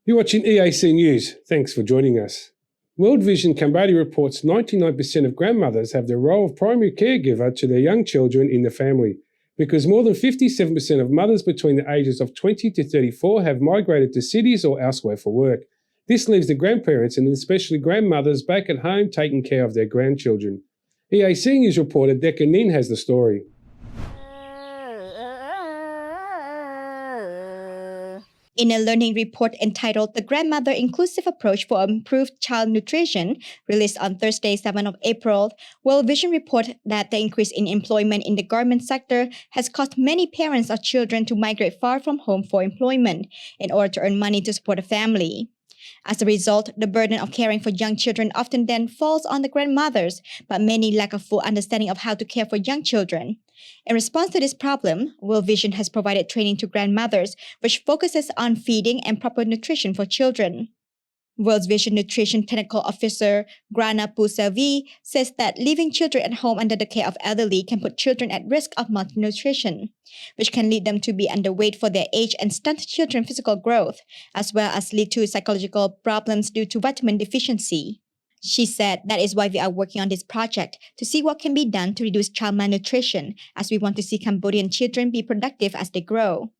You're watching EAC News. Thanks for joining us. World Vision Cambodia reports 99% of grandmothers have the role of primary caregiver to their young children in the family, because more than 57% of mothers between the ages of 20 to 34 have migrated to cities or elsewhere for work. This leaves the grandparents and especially grandmothers back at home taking care of their grandchildren. EAC News reporter Decca Nin has the story. In a learning report entitled The Grandmother Inclusive Approach for Improved Child Nutrition, released on Thursday, 7th of April, World Vision reported that the increase in employment in the garment sector has caused many parents of children to migrate far from home for employment in order to earn money to support a family. As a result, the burden of caring for young children often then falls on the grandmothers, but many lack a full understanding of how to care for young children. In response to this problem, World Vision has provided training to grandmothers, which focuses on feeding and proper nutrition for children. World Vision Nutrition Technical Officer Grana Pusavi says that leaving children at home under the care of elderly can put children at risk of malnutrition, which can lead them to be underweight for their age and stunt children's physical growth, as well as lead to psychological problems due to vitamin deficiency. She said that is why we are working on this project to see what can be done to reduce child malnutrition, as we want to see Cambodian children be productive as they grow.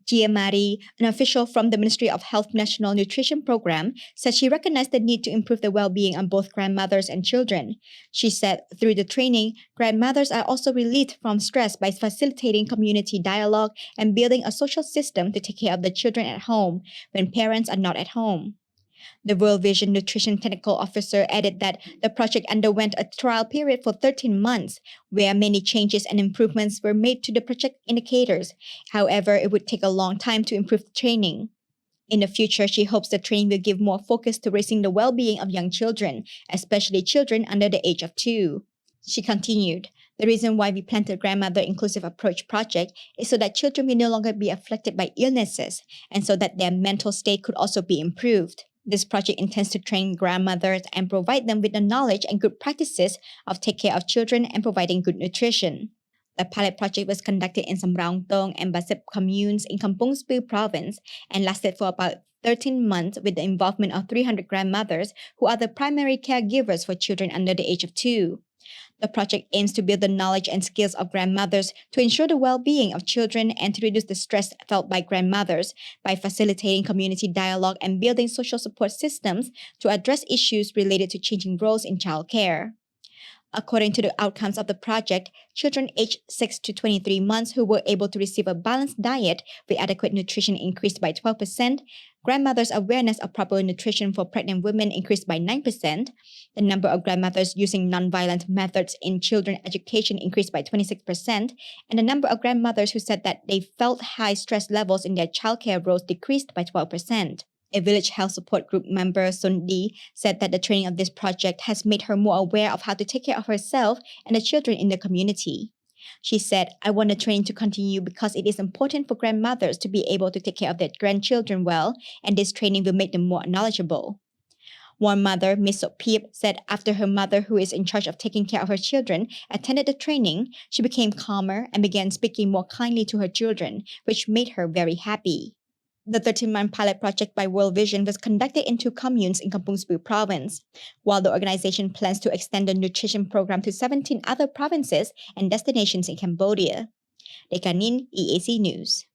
Gia Mari, an official from the Ministry of Health National Nutrition Program, said she recognized the need to improve the well-being of both grandmothers and children. She said through the training, grandmothers are also relieved from stress by facilitating community dialogue and building a social system to take care of the children at home when parents are not at home. The World Vision Nutrition Technical Officer added that the project underwent a trial period for 13 months, where many changes and improvements were made to the project indicators. However, it would take a long time to improve the training. In the future, she hopes the training will give more focus to raising the well-being of young children, especially children under the age of 2. She continued, "The reason why we planned the Grandmother Inclusive Approach project is so that children will no longer be afflicted by illnesses, and so that their mental state could also be improved. This project intends to train grandmothers and provide them with the knowledge and good practices of take care of children and providing good nutrition." The pilot project was conducted in Samrong Tong and Basip communes in Kampong Speu province and lasted for about 13 months with the involvement of 300 grandmothers who are the primary caregivers for children under the age of 2. The project aims to build the knowledge and skills of grandmothers to ensure the well-being of children and to reduce the stress felt by grandmothers by facilitating community dialogue and building social support systems to address issues related to changing roles in childcare. According to the outcomes of the project, children aged 6 to 23 months who were able to receive a balanced diet with adequate nutrition increased by 12%, grandmothers' awareness of proper nutrition for pregnant women increased by 9%, the number of grandmothers using nonviolent methods in children education increased by 26%, and the number of grandmothers who said that they felt high stress levels in their childcare roles decreased by 12%. A village health support group member, Sundi, said that the training of this project has made her more aware of how to take care of herself and the children in the community. She said, "I want the training to continue because it is important for grandmothers to be able to take care of their grandchildren well, and this training will make them more knowledgeable." One mother, Miss Sopip, said after her mother, who is in charge of taking care of her children, attended the training, she became calmer and began speaking more kindly to her children, which made her very happy. The 13-month pilot project by World Vision was conducted in 2 communes in Kampong Speu province, while the organization plans to extend the nutrition program to 17 other provinces and destinations in Cambodia. Decca Nin, EAC News.